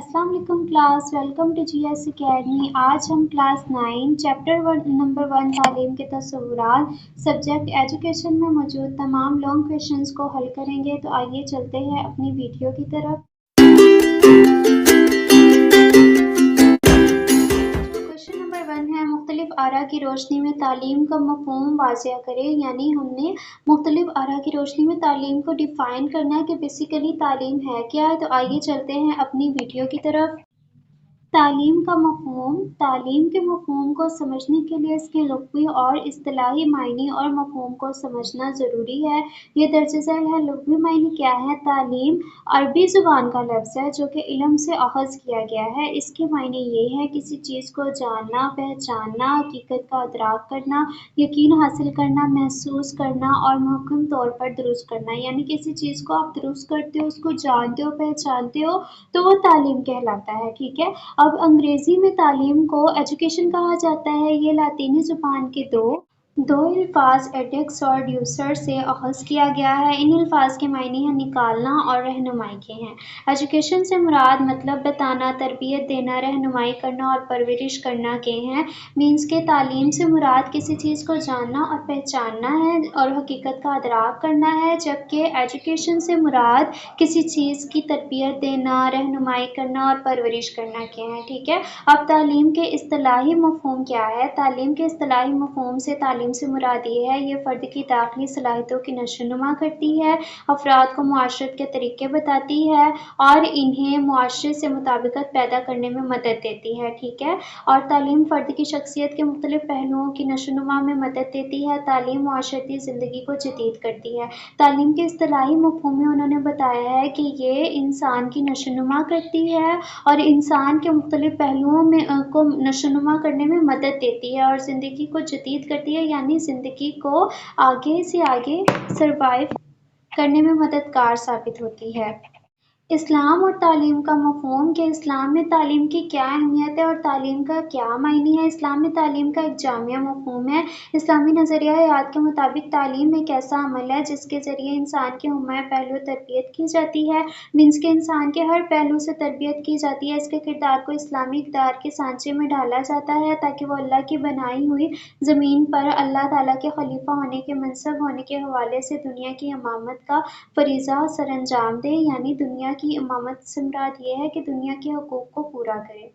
अस्सलाम वालेकुम class, welcome to GS academy. आज हम क्लास 9 चैप्टर नंबर 1 तालीम के तस्वुरात सब्जेक्ट एजुकेशन में मौजूद तमाम लॉन्ग क्वेश्चंस को हल करेंगे। तो आइए चलते हैं अपनी वीडियो की तरफ। क्वेश्चन नंबर 1 है, मुख्तलिफ आरा की रोशनी में तालीम का मफ़हूम वाज़ेह करें। यानी हमने मुख्तलिफ आरा की रोशनी में तालीम को डिफ़ाइन करना है कि बेसिकली तालीम है क्या है। तो आइए चलते हैं अपनी वीडियो की तरफ। तालीम का मफ़हूम, तालीम के मफ़हूम को समझने के लिए इसके लुग़वी और इस्तिलाही मायने और मफ़हूम को समझना ज़रूरी है। ये दर्ज झैल है। लुग़वी मायने क्या है? तालीम अरबी ज़ुबान का लफ्ज़ है जो कि इल्म से अख़ज़ किया गया है। इसके मायने ये है किसी चीज़ को जानना, पहचानना, हकीकत का इदराक करना, यकीन हासिल करना, महसूस करना और मुहक्कम तौर पर दुरुस्त करना। यानी किसी चीज़ को आप दुरुस्त करते हो, उसको जानते हो, पहचानते हो, तो वो तालीम कहलाता है। ठीक है। अब अंग्रेज़ी में तालीम को एजुकेशन कहा जाता है। ये लातीनी ज़ुबान के दो अल्फाज एडेक्स और ड्यूसर से अख़ज़ किया गया है। इन अल्फाज के मायने हैं निकालना और रहनुमाई के हैं। एजुकेशन से मुराद मतलब बताना, तरबियत देना, रहनुमाई करना और परवरिश करना के हैं। मीन्स के तालीम से मुराद किसी चीज़ को जानना और पहचानना है और हकीकत का इदराक करना है, जबकि एजुकेशन से मुराद किसी चीज़ की तरबियत देना, रहनुमाई करना और परवरिश करना के हैं। ठीक है। अब तालीम के इस्तिलाही मफ़हूम क्या है? तालीम के इस्तिलाही मफ़हूम से तालीम से मुराद ये है, ये फ़र्द की दाखिली सलाहियतों की नशोनुमा करती है, अफराद को मुआशरत के तरीके बताती है और इन्हें मुआशरे से मुताबिकत पैदा करने में मदद देती है। ठीक है। और तालीम फ़र्द की शख्सियत के मुख्तलिफ पहलुओं की नशोनुमा में मदद देती है। तालीम मुआशरती ज़िंदगी को जदीद करती है। तालीम के इस्तिलाही मफ़हूम में उन्होंने बताया है कि ये इंसान की नशोनुमा करती है और इंसान के मुख्तलिफ पहलुओं में को नशोनुमा करने में मदद देती है और ज़िंदगी को जदीद करती है, यानी ज़िंदगी को आगे से आगे सर्वाइव करने में मददगार साबित होती है। इस्लाम और तालीम का मफ़हूम कि इस्लाम में तालीम की क्या अहमियत है और तालीम का क्या मायने है। इस्लाम में तालीम का एक जामिया मफ़हूम है। इस्लामी नज़रिया हयात के मुताबिक तालीम एक ऐसा अमल है जिसके ज़रिए इंसान के हुम्मा पहलू तरबियत की जाती है। मीन्स के इंसान के हर पहलू से तरबियत की जाती है। इसके किरदार को इस्लामी इक़्तिदार के सांचे में ढाला जाता है ताकि वो अल्लाह की बनाई हुई ज़मीन पर अल्लाह ताला के खलीफा होने के मनसब होने के हवाले से दुनिया की इमामत का फ़रीज़ा सरअंजाम दे। यानी दुनिया की इमामत से मुराद ये है कि दुनिया के हकूक़ को पूरा करे।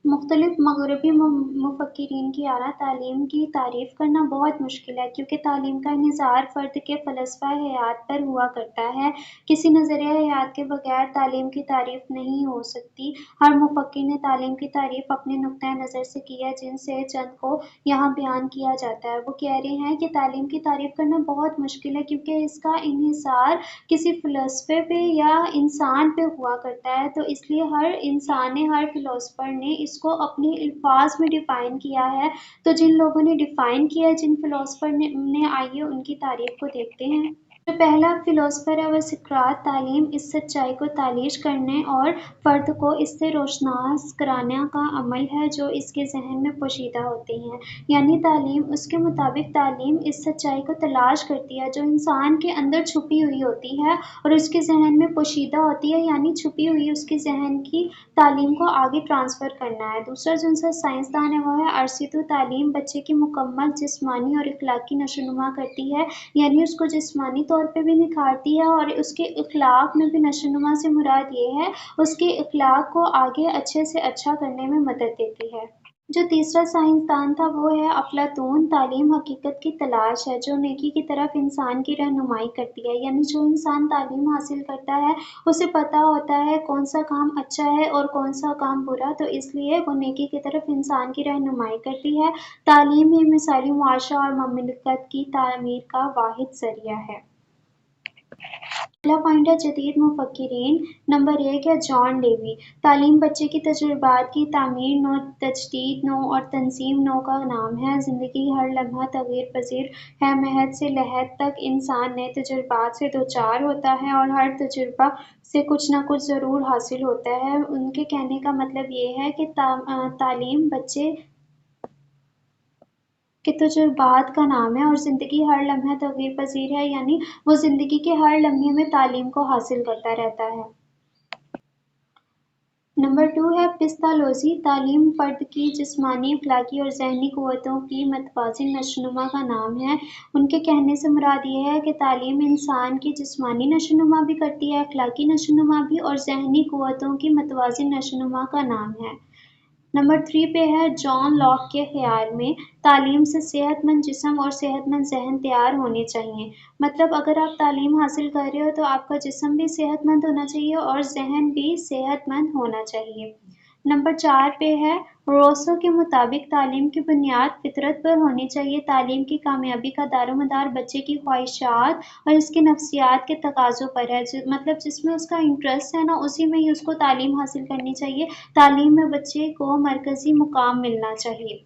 मुख्तलिफ मग़रबी मुफ़क्किरीन की आरा तालीम की तारीफ़ करना बहुत मुश्किल है, क्योंकि तालीम का इन्हिसार फ़र्द के फ़लसफ़ा हयात पर हुआ करता है। किसी नज़रिया हयात के बगैर तालीम की तारीफ़ नहीं हो सकती। हर मुफ़क्किर ने तालीम की तारीफ़ अपने नुक्ता नज़र से की है, जिनसे चंद को यहाँ बयान किया जाता है। वो कह रहे हैं कि तालीम की तारीफ़ करना बहुत मुश्किल है, क्योंकि इसका इन्हिसार किसी फ़लसफ़े पे या इंसान पे हुआ करता है। तो इसलिए हर इंसान ने, हर फ़िलोसफ़र ने इसको अपने अल्फाज में डिफ़ाइन किया है। तो जिन लोगों ने डिफ़ाइन किया है, जिन फ़िलोसफ़र ने आइए उनकी तारीफ़ को देखते हैं। जो पहला फ़िलोसफ़र है वह सुक़रात। तालीम इस सच्चाई को तालीश करने और फ़र्द को इससे रोशनास कराने का अमल है जो इसके ज़हन में पोशीदा होती हैं। यानी तालीम, उसके मुताबिक तालीम इस सच्चाई को तलाश करती है जो इंसान के अंदर छुपी हुई होती है और उसके ज़हन में पोशीदा होती है, यानी छुपी हुई उसके ज़हन की तालीम को आगे ट्रांसफ़र करना है। दूसरा जो साइंसदान है वह है अरसतू। तालीम बच्चे की मुकम्मल जिस्मानी और अखलाकी नशोनुमा करती है, यानी उसको जिस्मानी तौर पे भी निखारती है और उसके अखलाक में भी नशोनुमा से मुराद ये है उसके अखलाक को आगे अच्छे से अच्छा करने में मदद देती है। जो तीसरा साइंसदान था वो है अफलातून। तालीम हकीकत की तलाश है जो नेकी की तरफ इंसान की रहनुमाई करती है। यानी जो इंसान तालीम हासिल करता है उसे पता होता है कौन सा काम अच्छा है और कौन सा काम बुरा, तो इसलिए वो नेकी की तरफ इंसान की रहनुमाई करती है। तालीम ही मिसाली मुआशरा और ममलकत की तामीर का वाहिद ज़रिया है। पहला पॉइंट है जदीद मुफ़क्किरीन। नंबर 1 है जॉन डेवी। तालीम बच्चे की तजुर्बात की तामीर नौ, तजदीद नौ और तंजीम नौ का नाम है। ज़िंदगी हर लम्हा तग़यीर पज़ीर है। महद से लहद तक इंसान नए तजुर्बात से दोचार होता है और हर तजुर्बा से कुछ ना कुछ ज़रूर हासिल होता है। उनके कहने का मतलब ये है कि तालीम बच्चे के तजुर्बात का नाम है और ज़िंदगी हर लम्हा तग़यीर पज़ीर है, यानी वो ज़िंदगी के हर लम्हे में तालीम को हासिल करता रहता है। नंबर नंबर 2 है पिस्तालोजी। तालीम फ़र्द की जिस्मानी, अखलाकी और ज़हनी क़ुव्वतों की मतवाज़िन नशोनुमा का नाम है। उनके कहने से मुराद ये है कि तालीम इंसान की जिस्मानी नशोनुमा भी करती है, अखलाकी नशोनुमा भी, और ज़हनी क़ुव्वतों की मतवाज़िन नशोनुमा का नाम है। नंबर 3 पे है जॉन लॉक के ख़्याल में तालीम से सेहतमंद जिस्म और सेहतमंद ज़हन तैयार होने चाहिए। मतलब अगर आप तालीम हासिल कर रहे हो तो आपका जिस्म भी सेहतमंद होना चाहिए और ज़हन भी सेहतमंद होना चाहिए। नंबर 4 पे है रोसो के मुताबिक तालीम की बुनियाद फितरत पर होनी चाहिए। तालीम की कामयाबी का दारोमदार बच्चे की ख्वाहिशात और इसकी नफ्सियात के तकाज़ों पर है। मतलब जिसमें उसका इंटरेस्ट है ना, उसी में ही उसको तालीम हासिल करनी चाहिए। तालीम में बच्चे को मरकज़ी मुकाम मिलना चाहिए।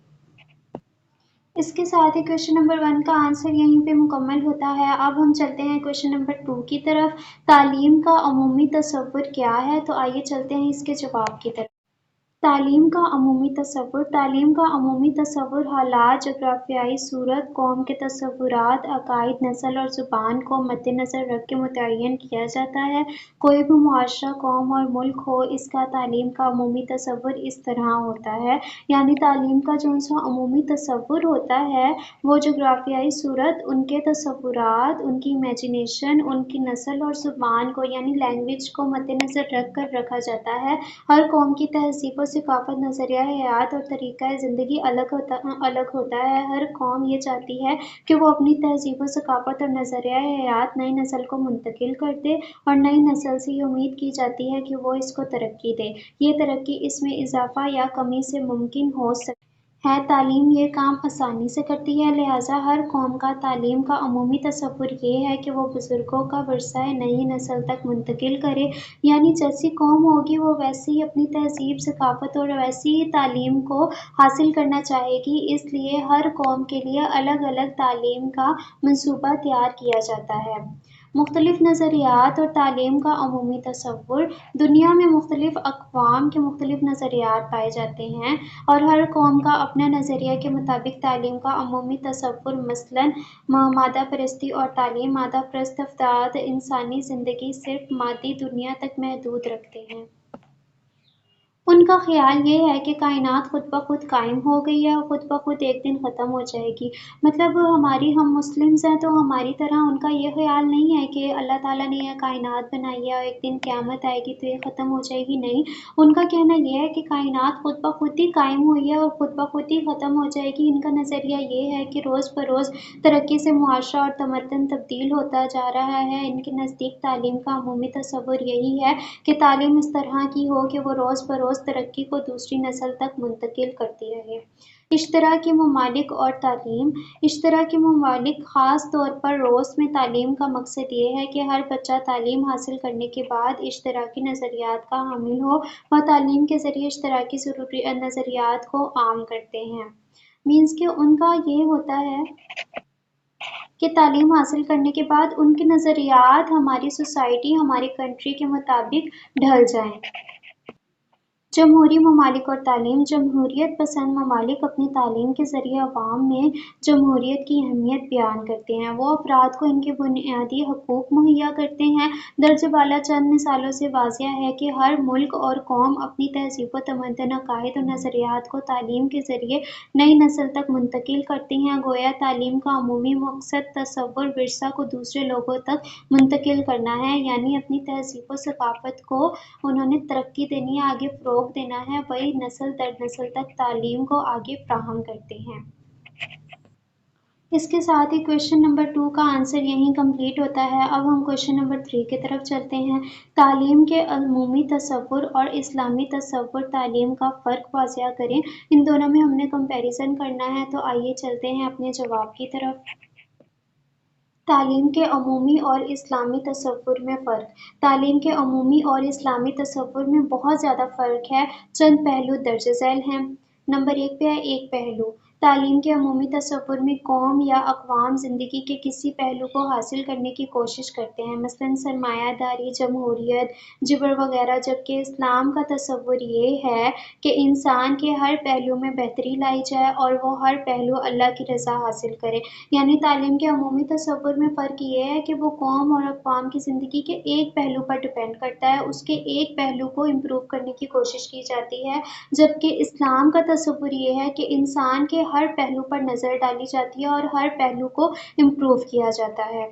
इसके साथ ही क्वेश्चन नंबर 1 का आंसर यहीं पे मुकम्मल होता है। अब हम चलते हैं क्वेश्चन नंबर 2 की तरफ। तालीम का अमूमी तसव्वुर क्या है? तो आइए चलते हैं इसके जवाब की तरफ। तालीम का अमूमी तसव्वुर। तालीम का अमूमी तसव्वुर हालात, जोग्राफियाई सूरत, कौम के तसव्वुरात, अकायद, नस्ल और ज़ुबान को मद्देनज़र रख के मुतय्यन किया जाता है। कोई भी मुआशरा, कौम और मुल्क हो, इसका तालीम का अमूमी तसव्वुर इस तरह होता है। यानी तालीम का जो सा अमूमी तसव्वुर होता है वो जोग्राफियाई सूरत, उनके तसव्वुरात, उनकी इमेजिनेशन, उनकी नस्ल और ज़ुबान को यानी लैंग्वेज को मद्देनज़र रख कर रखा जाता है। हर कौम की तहज़ीब व सकाफ़त, नज़रिया हयात और तरीक़ा ज़िंदगी अलग होता है। हर कौम ये चाहती है कि वो अपनी तहज़ीब व सकाफ़त और नज़रिया हयात नई नस्ल को मुंतकिल कर दे और नई नस्ल से ये उम्मीद की जाती है कि वो इसको तरक्की दे। ये तरक्की इसमें इज़ाफ़ा या कमी से मुमकिन हो सकती है। तालीम ये काम आसानी से करती है, लिहाजा हर कौम का तालीम का अमूमी तसव्वुर ये है कि वो बुज़ुर्गों का वरसा नई नस्ल तक मुंतकिल करे। यानी जैसी कौम होगी वो वैसी ही अपनी तहज़ीब, सकाफ़त और वैसी ही तालीम को हासिल करना चाहेगी। इसलिए हर कौम के लिए अलग अलग तालीम का मंसूबा तैयार किया जाता है। मुख्तलिफ़ नज़रियात और तालीम का अमूमी तसव्वुर। दुनिया में मुख्तलिफ़ अक़वाम के मुख्तलिफ़ नज़रियात पाए जाते हैं और हर कौम का अपना नज़रिया के मुताबिक तालीम का अमूमी तसव्वुर। मसलन मादा परस्ती और तालीम। मादा परस्त अफ़राद इंसानी ज़िंदगी सिर्फ़ मादी दुनिया तक महदूद रखते हैं। उनका ख़्याल ये है कि कायनात खुद ब खुद कायम हो गई है और खुद ब खुद एक दिन ख़त्म हो जाएगी। मतलब हम मुस्लिम्स हैं तो हमारी तरह उनका ये ख़्याल नहीं है कि अल्लाह ताला ने यह कायनात बनाई है और एक दिन क़यामत आएगी तो ये ख़त्म हो जाएगी। नहीं, उनका कहना ये है कि कायनात खुद ब खुद ही कायम हुई है और खुद ब खुद ही ख़त्म हो जाएगी। इनका नज़रिया ये है कि रोज़ बरोज़ तरक्की से मुआशरा और तमद्दुन तब्दील होता जा रहा है। इनके नज़दीक तालीम का अमूमी तसव्वुर यही है कि तालीम इस तरह की हो कि वो रोज़ बरोज़ तरक्की को दूसरी नस्ल तक मुंतकिल करती रहे। इश्तराकी ममालिक और तालीम। इश्तराकी ममालिक ख़ास तौर पर रूस में तालीम का मकसद ये है कि हर बच्चा तालीम हासिल करने के बाद इश्तराकी नज़रियात का हामिल हो। वह तालीम के ज़रिए इश्तराकी ज़रूरी नज़रियात को आम करते हैं। मीन्स कि उनका ये होता है कि तालीम हासिल करने के बाद उनके नज़रियात हमारी सोसाइटी, हमारी कंट्री के मुताबिक ढल जाएँ। जमहूरी ममालिक और तालीम। जमहूरियत पसंद ममालिक अपनी तालीम के ज़रिए अवाम में जमहूरियत की अहमियत बयान करते हैं। वो अफराद को इनके बुनियादी हकूक़ मुहैया करते हैं। दर्ज बाला चंद मिसालों से वाज़िह है कि हर मुल्क और कौम अपनी तहज़ीब व तमद्दुन, अक़ायद और नज़रियात को तालीम के ज़रिए नई नस्ल तक मुंतकिल करती हैं। गोया तालीम का अमूमी मकसद तसव्वुर विरसा को दूसरे लोगों तक मुंतकिल करना है। यानी अपनी तहज़ीब व सकाफ़त को उन्होंने तरक्की देनी है, आगे फ़रोग़ देना है, वही नस्ल दर नस्ल तक तालीम को आगे फ़राहम करते हैं। इसके साथ ही क्वेश्चन नंबर 2 का आंसर यहीं कंप्लीट होता है। अब हम क्वेश्चन नंबर 3 की तरफ चलते हैं। तालीम के अमूमी तसव्वुर और इस्लामी तसव्वुर तालीम का फ़र्क वाज़िह करें। इन दोनों में हमने कंपैरिजन करना है, तो आइए चलते हैं अपने जवाब की तरफ। तालीम के अमूमी और इस्लामी तसव्वुर में फ़र्क। तालीम के अमूमी और इस्लामी तसव्वुर में बहुत ज़्यादा फ़र्क है। चंद पहलू दर्ज झैल हैं। नंबर 1 पे है एक पहलू تعلیم کے عمومی تصور میں قوم یا اقوام زندگی کے کسی پہلو کو حاصل کرنے کی کوشش کرتے ہیں، مثلاً سرمایہ داری، جمہوریت، جبر وغیرہ، جبکہ اسلام کا تصور یہ ہے کہ انسان کے ہر پہلو میں بہتری لائی جائے اور وہ ہر پہلو اللہ کی رضا حاصل کرے۔ یعنی تعلیم کے عمومی تصور میں فرق یہ ہے کہ وہ قوم اور اقوام کی زندگی کے ایک پہلو پر ڈپینڈ کرتا ہے، اس کے ایک پہلو کو امپروو کرنے کی کوشش کی جاتی ہے، جبکہ اسلام کا تصور یہ ہے کہ انسان کے ہر پہلو پر نظر ڈالی جاتی ہے اور ہر پہلو کو امپروو کیا جاتا ہے۔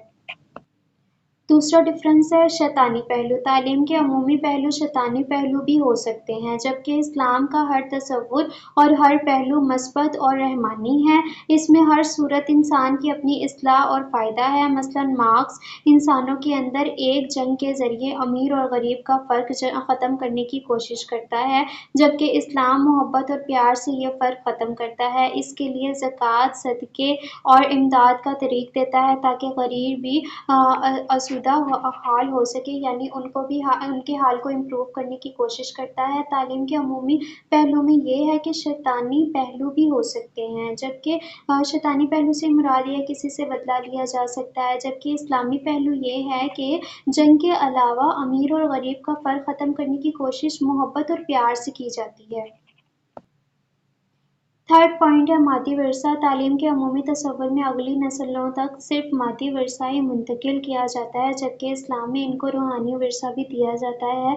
دوسرا ڈفرینس ہے شیطانی پہلو۔ تعلیم کے عمومی پہلو شیطانی پہلو بھی ہو سکتے ہیں، جبکہ اسلام کا ہر تصور اور ہر پہلو مثبت اور رحمانی ہے۔ اس میں ہر صورت انسان کی اپنی اصلاح اور فائدہ ہے۔ مثلاً مارکس انسانوں کے اندر ایک جنگ کے ذریعے امیر اور غریب کا فرق ختم کرنے کی کوشش کرتا ہے، جبکہ اسلام محبت اور پیار سے یہ فرق ختم کرتا ہے۔ اس کے لیے زکوٰۃ، صدقے اور امداد کا طریق دیتا ہے تاکہ غریب بھی آسودہ حال ہو سکے، یعنی ان کو بھی ان کے حال کو امپروو کرنے کی کوشش کرتا ہے۔ تعلیم کے عمومی پہلو میں یہ ہے کہ شیطانی پہلو بھی ہو سکتے ہیں، جبکہ شیطانی پہلو سے مراد یہ کسی سے بدلہ لیا جا سکتا ہے، جبکہ اسلامی پہلو یہ ہے کہ جنگ کے علاوہ امیر اور غریب کا فرق ختم کرنے کی کوشش محبت اور پیار سے کی جاتی ہے۔ تھرڈ پوائنٹ ہے مادی ورثہ۔ تعلیم کے عمومی تصور میں اگلی نسلوں تک صرف مادی ورثہ ہی منتقل کیا جاتا ہے، جبکہ اسلام میں ان کو روحانی ورثہ بھی دیا جاتا ہے۔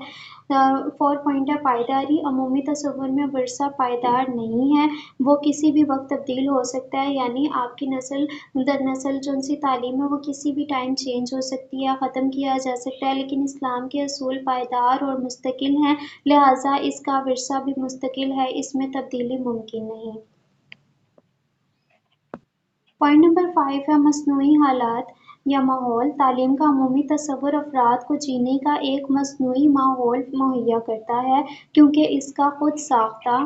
فورتھ پوائنٹ ہے پائیداری۔ عمومی تصور میں ورثہ پائیدار نہیں ہے، وہ کسی بھی وقت تبدیل ہو سکتا ہے، یعنی آپ کی نسل در نسل جو سی تعلیم ہے وہ کسی بھی ٹائم چینج ہو سکتی ہے، ختم کیا جا سکتا ہے، لیکن اسلام کے اصول پائیدار اور مستقل ہیں، لہٰذا اس کا ورثہ بھی مستقل ہے، اس میں تبدیلی ممکن نہیں۔ پوائنٹ نمبر 5 ہے مصنوعی حالات یا ماحول۔ تعلیم کا عمومی تصور افراد کو جینے کا ایک مصنوعی ماحول مہیا کرتا ہے، کیونکہ اس کا خود ساختہ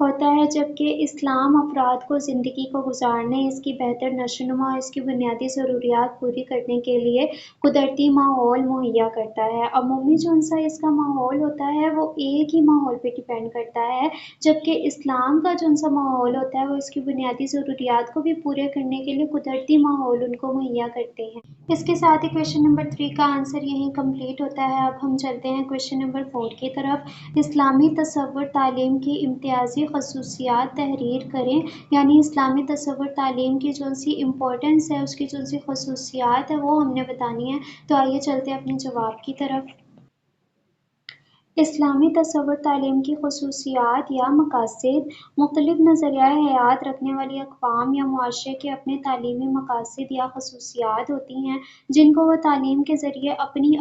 ہوتا ہے، جبکہ اسلام افراد کو زندگی کو گزارنے، اس کی بہتر نشوونما اور اس کی بنیادی ضروریات پوری کرنے کے لیے قدرتی ماحول مہیا کرتا ہے۔ عمومی جو سا اس کا ماحول ہوتا ہے وہ ایک ہی ماحول پہ ڈیپینڈ کرتا ہے، جبکہ اسلام کا جو سا ماحول ہوتا ہے وہ اس کی بنیادی ضروریات کو بھی پورے کرنے کے لیے قدرتی ماحول ان کو مہیا کرتے ہیں۔ اس کے ساتھ ہی کویشچن نمبر 3 کا آنسر یہیں کمپلیٹ ہوتا ہے۔ اب ہم چلتے ہیں کویشچن نمبر 4 کی طرف۔ اسلامی تصور تعلیم کی امتیازی خصوصیات تحریر کریں، یعنی اسلامی تصور تعلیم کی جو سی امپورٹنس ہے، اس کی جو سی خصوصیات ہے وہ ہم نے بتانی ہے۔ تو آئیے چلتے ہیں اپنے جواب کی طرف۔ اسلامی تصور تعلیم کی خصوصیات یا مقاصد۔ مختلف نظریہ حیات رکھنے والی اقوام یا معاشرے کے اپنے تعلیمی مقاصد یا خصوصیات ہوتی ہیں، جن کو وہ تعلیم کے ذریعے اپنی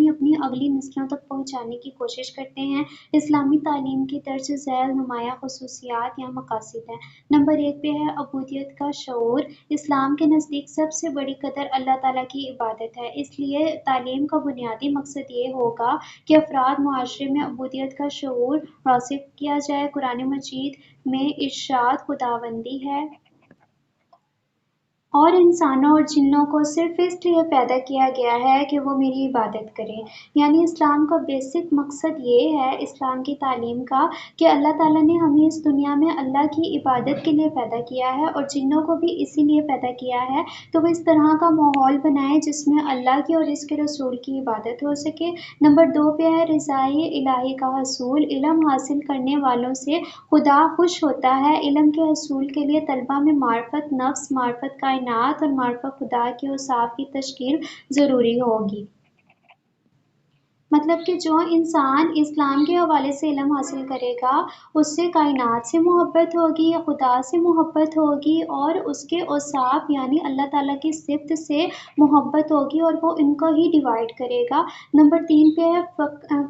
اپنی اگلی نسلوں تک پہنچانے کی کوشش کرتے ہیں۔ اسلامی تعلیم کی درج ذیل نمایاں خصوصیات یا مقاصد ہیں۔ نمبر 1 پہ ہے عبودیت کا شعور۔ اسلام کے نزدیک سب سے بڑی قدر اللہ تعالیٰ کی عبادت ہے، اس لیے تعلیم کا بنیادی مقصد یہ ہوگا کہ افراد معاشرے میں عبودیت کا شعور راسخ کیا جائے۔ قرآن مجید میں ارشاد خداوندی ہے اور انسانوں اور جنوں کو صرف اس لیے پیدا کیا گیا ہے کہ وہ میری عبادت کریں۔ یعنی اسلام کا بیسک مقصد یہ ہے اسلام کی تعلیم کا کہ اللہ تعالیٰ نے ہمیں اس دنیا میں اللہ کی عبادت کے لیے پیدا کیا ہے اور جنوں کو بھی اسی لیے پیدا کیا ہے، تو وہ اس طرح کا ماحول بنائے جس میں اللہ کی اور اس کے رسول کی عبادت ہو سکے۔ نمبر 2 پہ ہے رضائے الہی کا حصول۔ علم حاصل کرنے والوں سے خدا خوش ہوتا ہے۔ علم کے حصول کے لیے طلبہ میں معرفت نفس، معرفت کائنات اور معرفت خدا کے اوصاف کی تشکیل ضروری ہوگی۔ مطلب کہ جو انسان اسلام کے حوالے سے علم حاصل کرے گا، اس سے کائنات سے محبت ہوگی، خدا سے محبت ہوگی اور اس کے اوصاف یعنی اللہ تعالیٰ کی صفت سے محبت ہوگی اور وہ ان کو ہی ڈیوائڈ کرے گا۔ نمبر 3 پہ ہے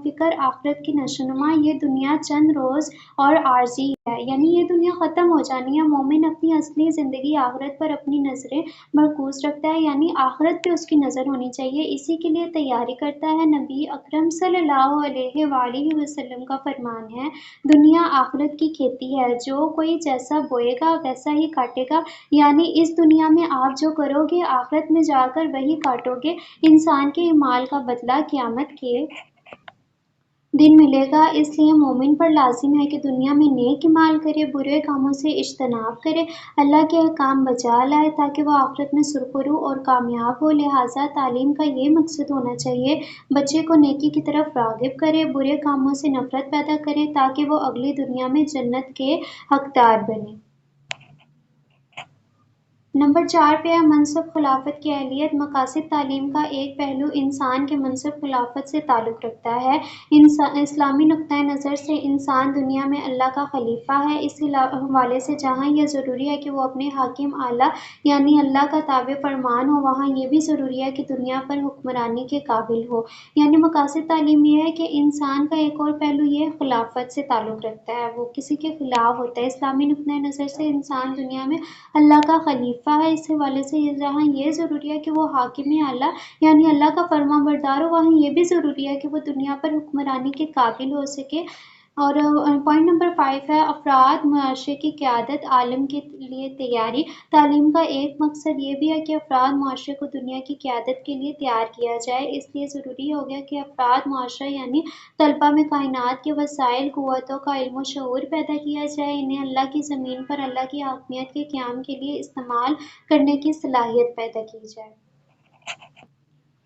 فکر آخرت کی نشوونما۔ یہ دنیا چند روز اور عارضی ہے، یعنی یہ دنیا ختم ہو جانی ہے۔ مومن اپنی اصلی زندگی آخرت پر اپنی نظریں مرکوز رکھتا ہے، یعنی آخرت پہ اس کی نظر ہونی چاہیے، اسی کے لیے تیاری کرتا ہے۔ نبی اکرم صلی اللہ علیہ وآلہ وسلم کا فرمان ہے، دنیا آخرت کی کھیتی ہے، جو کوئی جیسا بوئے گا ویسا ہی کاٹے گا، یعنی اس دنیا میں آپ جو کرو گے آخرت میں جا کر وہی کاٹو گے۔ انسان کے اعمال کا بدلہ قیامت کے दिन मिलेगा। इसलिए मोमिन पर लाजिम है कि दुनिया में नेक कमाल करे, बुरे कामों से इज्तनाब करे, अल्लाह के अहकाम बजा लाए ताकि वो आखिरत में सुरखरू और कामयाब हो। लिहाजा तालीम का ये मकसद होना चाहिए, बच्चे को नेकी की तरफ राग़िब करे, बुरे कामों से नफ़रत पैदा करे ताकि वो अगली दुनिया में जन्नत के हकदार बने। नंबर 4 पे है मनसब खिलाफत की अहलियत। मकासद तालीम का एक पहलू इंसान के मनसब खिलाफत से ताल्लुक़ रखता है। इस्लामी नुक्ता नज़र से इंसान दुनिया में अल्लाह का खलीफा है। इस हवाले से जहाँ यह ज़रूरी है कि वो अपने हाकिम आला यानी अल्लाह का ताबे फरमान हो, वहाँ ये भी ज़रूरी है कि दुनिया पर हुक्मरानी के काबिल हो। यानी मकासद तालीम ये है कि इंसान का एक और पहलू ये खिलाफत से ताल्लुक़ रखता है, वो किसी के ख़िलाफ़ होता है। इस्लामी नुक्ता नज़र से इंसान दुनिया में अल्लाह का खलीफा है। इस हवाले से जहाँ ये ज़रूरी है कि वो हाकिम आला यानी अल्लाह का फर्माबरदार हो, वहाँ ये भी ज़रूरी है कि वो दुनिया पर हुक्मरानी के काबिल हो सके। और पॉइंट नंबर 5 है अफराद मुआशरे की क़यादत आलम के लिए तैयारी। तालीम का एक मकसद ये भी है कि अफराद मुआशरे को दुनिया की क़यादत के लिए तैयार किया जाए। इसलिए ज़रूरी हो गया कि अफराद मुआशरा यानी तलबा में कायनात के वसाइल क़ुव्वतों का इल्म व शऊर पैदा किया जाए, इन्हें अल्लाह की ज़मीन पर अल्लाह की हाकिमियत के क़याम के लिए इस्तेमाल करने की सलाहियत पैदा की जाए।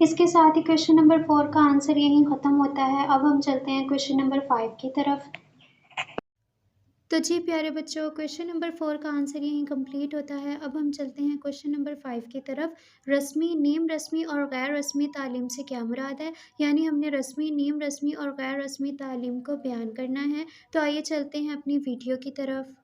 इसके साथ ही क्वेश्चन नंबर 4 का आंसर यहीं ख़त्म होता है। अब हम चलते हैं क्वेश्चन नंबर 5 की तरफ। तो जी प्यारे बच्चों, क्वेश्चन नंबर 4 का आंसर यहीं कंप्लीट होता है। अब हम चलते हैं क्वेश्चन नंबर 5 की तरफ। रस्मी, नीम रस्मी और गैर रस्मी तालीम से क्या मुराद है? यानी हमने रस्मी, नीम रस्मी और गैर रस्मी तालीम को बयान करना है। तो आइए चलते हैं अपनी वीडियो की तरफ।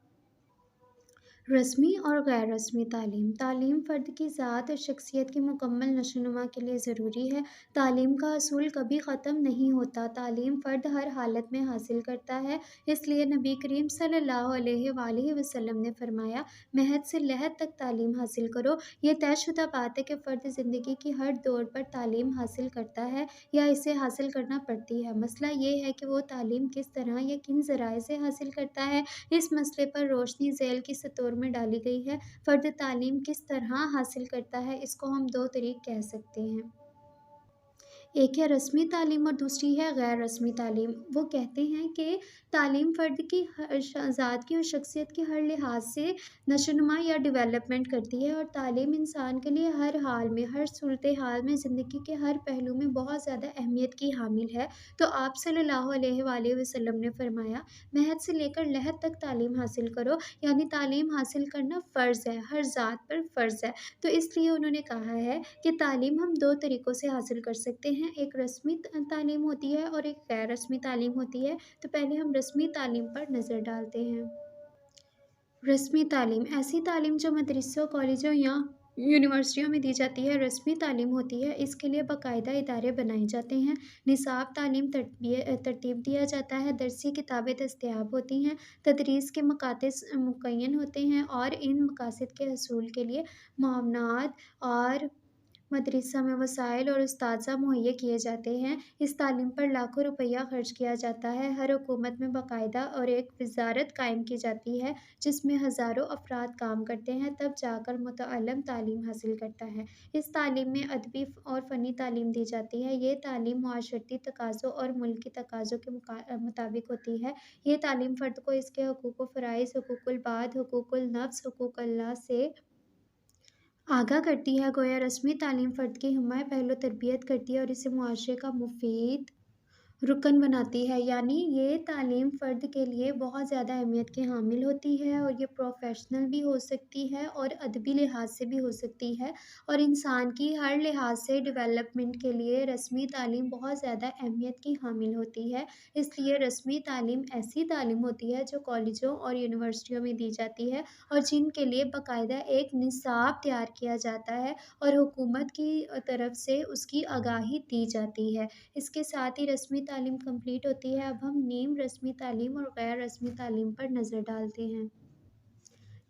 रस्मी और गैर रस्मी तालीम। तालीम फ़र्द की ज़ात और शख्सियत की मुकम्मल नशोनुमा के लिए ज़रूरी है। तालीम का असूल कभी ख़त्म नहीं होता। तालीम फ़र्द हर हालत में हासिल करता है। इसलिए नबी करीम सल्लल्लाहु अलैहि वसल्लम ने फरमाया, महद से लहद तक तालीम हासिल करो। ये तयशुदा बात है कि फ़र्द ज़िंदगी की हर दौर पर तालीम हासिल करता है या इसे हासिल करना पड़ती है। मसला ये है कि वो तालीम किस तरह या किन ज़राए से हासिल करता है। इस मसले पर रोशनी ज़ैल की सतोर में डाली गई है। फ़र्द तालीम किस तरह हासिल करता है, इसको हम दो तरीक़े कह सकते हैं। एक है रस्मी तालीम और दूसरी है गैर रस्मी तालीम। वो कहते हैं कि तालीम फ़र्द की ज़ात की और शख्सियत के हर लिहाज से नशोनुमा या डेवलपमेंट करती है और तालीम इंसान के लिए हर हाल में, हर सूरत हाल में, ज़िंदगी के हर पहलू में बहुत ज़्यादा अहमियत की हामिल है। तो आप सल्लल्लाहु अलैहि वसल्लम ने फरमाया, महद से लेकर लहद तक तालीम हासिल करो। यानी तालीम हासिल करना फ़र्ज़ है, हर ज़ात पर फ़र्ज़ है। तो इसलिए उन्होंने कहा है कि तालीम हम दो तरीक़ों से हासिल कर सकते हैं। एक रस्मी तालीम होती है और एक गैर रस्मी तालीम होती है। तो पहले हम रस्मी तालीम पर नज़र डालते हैं। रस्मी तालीम ऐसी तालीम जो मदरसों, कॉलेजों या यूनिवर्सिटियों में दी जाती है, रस्मी तालीम होती है। इसके लिए बाकायदा इदारे बनाए जाते हैं, निसाब तालीम तरतीब दिया जाता है, दरसी किताबें दस्तयाब होती हैं, तदरीस के मकासद मुक़य्यन होते हैं और इन मकासद के हसूल के लिए मामलात और मदरसा में वसाइल और उस्ताज़ा मुहैया किए जाते हैं। इस तालीम पर लाखों रुपया खर्च किया जाता है। हर हुकूमत में बाकायदा और एक वज़ारत कायम की जाती है जिसमें हज़ारों अफराद काम करते हैं, तब जाकर मुतअल्लिम तालीम हासिल करता है। इस तालीम में अदबी और फ़नी तालीम दी जाती है। ये तालीम मुआशरती तकाज़ों और मुल्की तकाज़ों के मुताबिक होती है। ये तालीम फ़र्द को इसके हुकूक़ व फ़राइज़, हुकूकुल बाद, हुकूकुल नफ्स, हुकूकुल्लाह से आगाह करती है। गोया रस्मी तालीम फ़र्द की हमाय पहलू तरबियत करती है और इसे मुआशरे का मुफीद रुकन बनाती है। यानी ये तालीम फ़र्द के लिए बहुत ज़्यादा अहमियत की हामिल होती है और ये प्रोफ़ेशनल भी हो सकती है और अदबी लिहाज से भी हो सकती है और इंसान की हर लिहाज से डेवलपमेंट के लिए रस्मी तालीम बहुत ज़्यादा अहमियत की हामिल होती है। इसलिए रस्मी तालीम ऐसी तालीम होती है जो कॉलेजों और यूनिवर्सिटियों में दी जाती है और जिनके लिए बाकायदा एक निसाब तैयार किया जाता है और हुकूमत की तरफ से उसकी आगाही दी जाती है। इसके साथ ही रस्मी तालीम कंप्लीट होती है। अब हम नीम रस्मी तालीम और गैर रस्मी तालीम पर नज़र डालते हैं।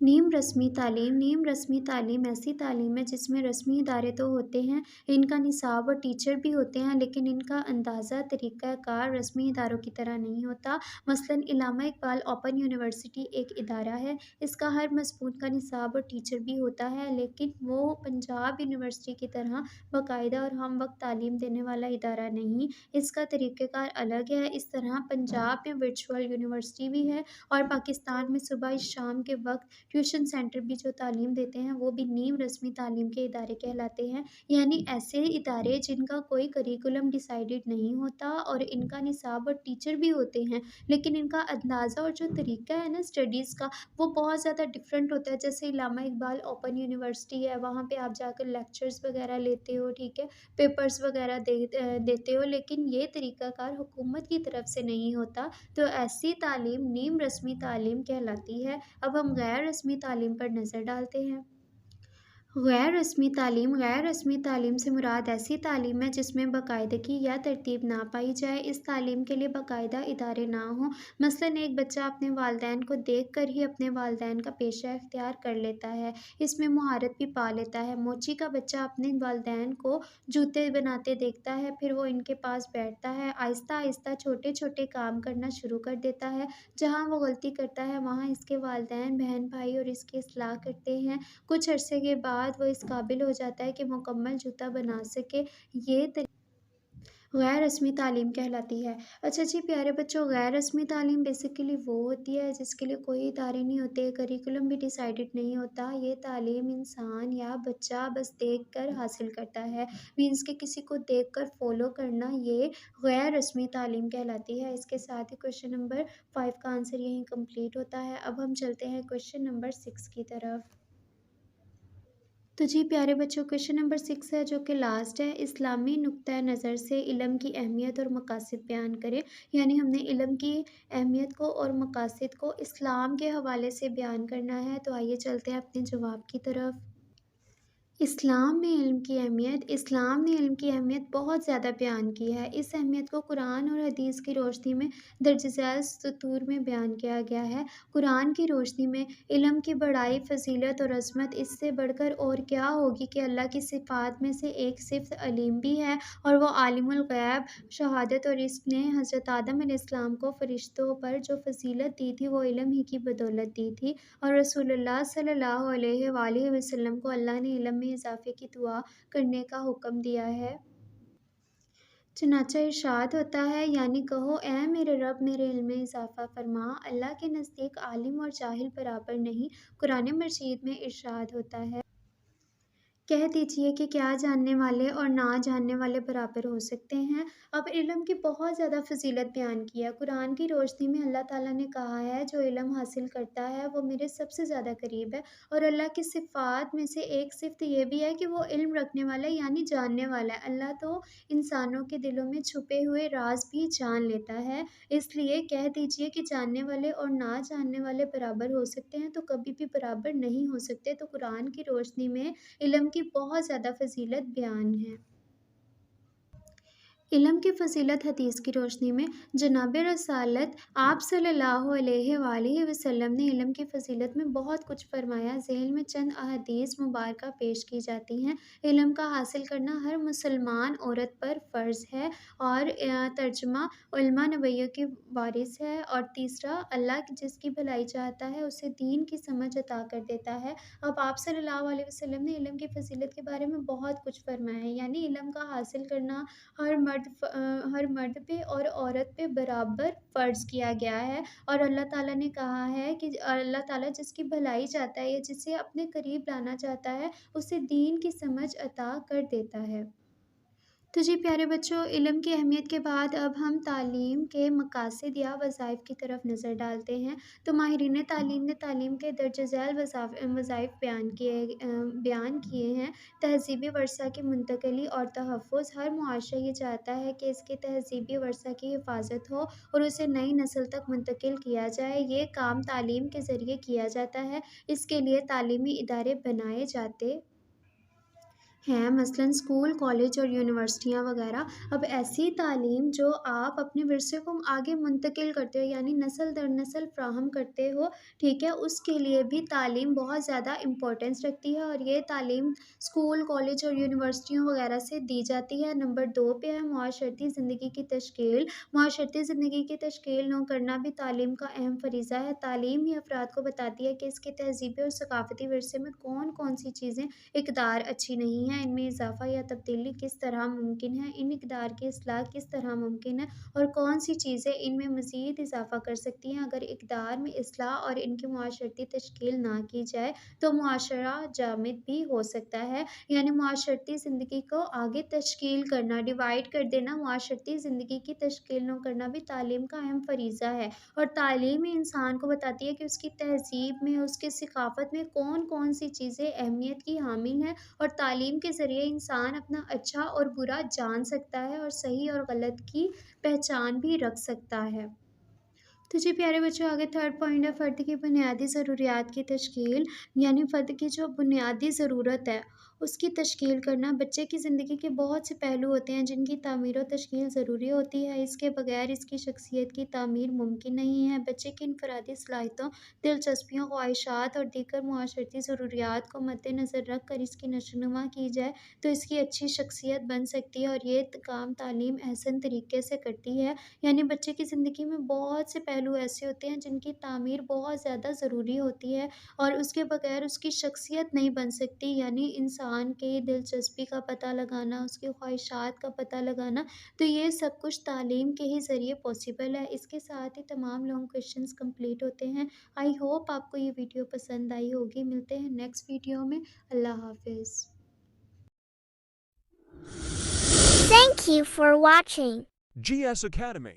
نیم رسمی تعلیم ایسی تعلیم ہے جس میں رسمی ادارے تو ہوتے ہیں، ان کا نصاب اور ٹیچر بھی ہوتے ہیں، لیکن ان کا اندازہ طریقہ کار رسمی اداروں کی طرح نہیں ہوتا۔ مثلاً علامہ اقبال اوپن یونیورسٹی ایک ادارہ ہے، اس کا ہر مضمون کا نصاب اور ٹیچر بھی ہوتا ہے، لیکن وہ پنجاب یونیورسٹی کی طرح باقاعدہ اور ہم وقت تعلیم دینے والا ادارہ نہیں، اس کا طریقہ کار الگ ہے۔ اس طرح پنجاب میں ورچوئل یونیورسٹی بھی ہے، اور پاکستان میں صبح شام کے وقت ٹیوشن سینٹر بھی جو تعلیم دیتے ہیں وہ بھی نیم رسمی تعلیم کے ادارے کہلاتے ہیں، یعنی ایسے ادارے جن کا کوئی کریکولم ڈیسائیڈڈ نہیں ہوتا اور ان کا نصاب اور ٹیچر بھی ہوتے ہیں، لیکن ان کا اندازہ اور جو طریقہ ہے نا اسٹڈیز کا وہ بہت زیادہ ڈفرینٹ ہوتا ہے۔ جیسے علامہ اقبال اوپن یونیورسٹی ہے، وہاں پہ آپ جا کر لیکچرز وغیرہ لیتے ہو، ٹھیک ہے، پیپرز وغیرہ دیتے ہو، لیکن یہ طریقہ کار حکومت کی طرف سے نہیں ہوتا، تو ایسی تعلیم نیم رسمی تعلیم کہلاتی ہے۔ اب ہم غیر رسمی تعلیم پر نظر ڈالتے ہیں۔ غیر رسمی تعلیم سے مراد ایسی تعلیم ہے جس میں باقاعدگی یا ترتیب نہ پائی جائے، اس تعلیم کے لیے باقاعدہ ادارے نہ ہوں۔ مثلاً ایک بچہ اپنے والدین کو دیکھ کر ہی اپنے والدین کا پیشہ اختیار کر لیتا ہے، اس میں مہارت بھی پا لیتا ہے۔ موچی کا بچہ اپنے والدین کو جوتے بناتے دیکھتا ہے، پھر وہ ان کے پاس بیٹھتا ہے، آہستہ آہستہ چھوٹے چھوٹے کام کرنا شروع کر دیتا ہے، جہاں وہ غلطی کرتا ہے وہاں اس کے والدین، بہن بھائی اور اس کی اصلاح کرتے ہیں، کچھ عرصے کے بعد وہ اس قابل ہو جاتا ہے کہ مکمل جوتا بنا سکے۔ یہ غیر رسمی تعلیم کہلاتی ہے۔ اچھا جی پیارے بچوں، غیر رسمی تعلیم بیسیکلی وہ ہوتی ہے جس کے لیے کوئی ادارے نہیں ہوتے، کریکولم بھی ڈیسائیڈڈ نہیں ہوتا، یہ تعلیم انسان یا بچہ بس دیکھ کر حاصل کرتا ہے، مینس کہ کسی کو دیکھ کر فالو کرنا، یہ غیر رسمی تعلیم کہلاتی ہے۔ اس کے ساتھ ہی کویشچن نمبر 5 کا آنسر یہیں کمپلیٹ ہوتا ہے۔ اب ہم چلتے ہیں کویشچن نمبر 6 کی طرف۔ تو جی پیارے بچوں، کویشچن نمبر 6 ہے جو کہ لاسٹ ہے، اسلامی نقطۂ نظر سے علم کی اہمیت اور مقاصد بیان کریں، یعنی ہم نے علم کی اہمیت کو اور مقاصد کو اسلام کے حوالے سے بیان کرنا ہے، تو آئیے چلتے ہیں اپنے جواب کی طرف۔ اسلام نے علم کی اہمیت بہت زیادہ بیان کی ہے، اس اہمیت کو قرآن اور حدیث کی روشنی میں درج ذیل سطور میں بیان کیا گیا ہے۔ قرآن کی روشنی میں علم کی بڑائی، فضیلت اور عظمت اس سے بڑھ کر اور کیا ہوگی کہ اللہ کی صفات میں سے ایک صفت علیم بھی ہے، اور وہ عالم الغیب شہادت، اور اس نے حضرت آدم علیہ السلام کو فرشتوں پر جو فضیلت دی تھی وہ علم ہی کی بدولت دی تھی، اور رسول اللہ صلی اللہ علیہ وآلہ وسلم کو اللہ نے علم میں اضافے کی دعا کرنے کا حکم دیا ہے۔ چنانچہ ارشاد ہوتا ہے، یعنی کہو اے میرے رب میرے علم میں اضافہ فرما، اللہ کے نزدیک عالم اور جاہل برابر نہیں۔ قرآن مجید میں ارشاد ہوتا ہے، کہہ دیجئے کہ کیا جاننے والے اور نہ جاننے والے برابر ہو سکتے ہیں۔ اب علم کی بہت زیادہ فضیلت بیان کی ہے، قرآن کی روشنی میں اللہ تعالیٰ نے کہا ہے جو علم حاصل کرتا ہے وہ میرے سب سے زیادہ قریب ہے، اور اللہ کی صفات میں سے ایک صفت یہ بھی ہے کہ وہ علم رکھنے والا ہے، یعنی جاننے والا ہے۔ اللہ تو انسانوں کے دلوں میں چھپے ہوئے راز بھی جان لیتا ہے، اس لیے کہہ دیجئے کہ جاننے والے اور نہ جاننے والے برابر ہو سکتے ہیں تو کبھی بھی برابر نہیں ہو سکتے۔ تو قرآن کی روشنی میں علم کی بہت زیادہ فضیلت بیان ہے۔ علم کی فضیلت حدیث کی روشنی میں جناب رسالت آپ صلی اللہ علیہ وآلہ وسلم نے علم کی فضیلت میں بہت کچھ فرمایا، ذیل میں چند احادیث مبارکہ پیش کی جاتی ہیں۔ علم کا حاصل کرنا ہر مسلمان عورت پر فرض ہے، اور ترجمہ علماء نبیوں کی وارث ہے، اور تیسرا اللہ جس کی بھلائی چاہتا ہے اسے دین کی سمجھ عطا کر دیتا ہے۔ اب آپ صلی اللہ علیہ وسلم نے علم کی فضیلت کے بارے میں بہت کچھ فرمایا ہے، یعنی علم کا حاصل کرنا ہر مرد پہ اور عورت پہ برابر فرض کیا گیا ہے، اور اللہ تعالیٰ نے کہا ہے کہ اللہ تعالیٰ جس کی بھلائی چاہتا ہے یا جسے اپنے قریب لانا چاہتا ہے اسے دین کی سمجھ عطا کر دیتا ہے۔ تو جی پیارے بچوں، علم کی اہمیت کے بعد اب ہم تعلیم کے مقاصد یا وظائف کی طرف نظر ڈالتے ہیں۔ تو ماہرین تعلیم نے تعلیم کے درج ذیل وظائف بیان کیے ہیں۔ تہذیبی ورثہ کی منتقلی اور تحفظ، ہر معاشرہ یہ چاہتا ہے کہ اس کے تہذیبی ورثہ کی حفاظت ہو اور اسے نئی نسل تک منتقل کیا جائے، یہ کام تعلیم کے ذریعے کیا جاتا ہے، اس کے لیے تعلیمی ادارے بنائے جاتے ہیں، مثلاً اسکول، کالج اور یونیورسٹیاں وغیرہ۔ اب ایسی تعلیم جو آپ اپنے ورثے کو آگے منتقل کرتے ہو، یعنی نسل در نسل فراہم کرتے ہو، ٹھیک ہے، اس کے لیے بھی تعلیم بہت زیادہ امپورٹنس رکھتی ہے، اور یہ تعلیم اسکول، کالج اور یونیورسٹیوں وغیرہ سے دی جاتی ہے۔ نمبر 2 پہ ہے معاشرتی زندگی کی تشکیل۔ معاشرتی زندگی کی تشکیل نو کرنا بھی تعلیم کا اہم فریضہ ہے۔ تعلیم ہی افراد کو بتاتی ہے کہ اس کے تہذیبی اور ثقافتی ورثے میں کون کون سی چیزیں اقدار اچھی نہیں ہیں، ان میں اضافہ یا تبدیلی کس طرح ممکن ہے، ان اقدار کی اصلاح کس طرح ممکن ہے، اور کون سی چیزیں ان میں مزید اضافہ کر سکتی ہیں۔ اگر اقدار میں اصلاح اور ان کی معاشرتی تشکیل نہ کی جائے تو معاشرہ جامد بھی ہو سکتا ہے۔ یعنی معاشرتی زندگی کو آگے تشکیل کرنا، ڈیوائڈ کر دینا، معاشرتی زندگی کی تشکیل نو کرنا بھی تعلیم کا اہم فریضہ ہے، اور تعلیم ہی انسان کو بتاتی ہے کہ اس کی تہذیب میں، اس کی ثقافت میں کون کون سی چیزیں اہمیت کی حامل ہیں، اور تعلیم کے ذریعے انسان اپنا اچھا اور برا جان سکتا ہے، اور صحیح اور غلط کی پہچان بھی رکھ سکتا ہے۔ تو جی پیارے بچوں، آگے تھرڈ پوائنٹ ہے فرد کی بنیادی ضروریات کی تشکیل، یعنی فرد کی جو بنیادی ضرورت ہے اس کی تشکیل کرنا۔ بچے کی زندگی کے بہت سے پہلو ہوتے ہیں جن کی تعمیر و تشکیل ضروری ہوتی ہے، اس کے بغیر اس کی شخصیت کی تعمیر ممکن نہیں ہے۔ بچے کی انفرادی صلاحیتوں، دلچسپیوں، خواہشات اور دیگر معاشرتی ضروریات کو مد نظر رکھ کر اس کی نشوونما کی جائے تو اس کی اچھی شخصیت بن سکتی ہے، اور یہ کام تعلیم احسن طریقے سے کرتی ہے۔ یعنی بچے کی زندگی میں بہت سے پہلو ایسے ہوتے ہیں جن کی تعمیر بہت زیادہ ضروری ہوتی ہے، اور اس کے بغیر اس کی شخصیت نہیں بن سکتی۔ یعنی انسان کی دلچسپی کا پتہ لگانا، اس کی خواہشات کا پتہ لگانا، تو یہ سب کچھ تعلیم کے ہی ذریعے پاسبل ہے۔ اس کے ساتھ ہی تمام لانگ کویشچنز کمپلیٹ ہوتے ہیں۔ آئی ہوپ آپ کو یہ ویڈیو پسند آئی ہوگی۔ ملتے ہیں نیکسٹ ویڈیو میں۔ اللہ حافظ۔ Thank you for watching. GS Academy.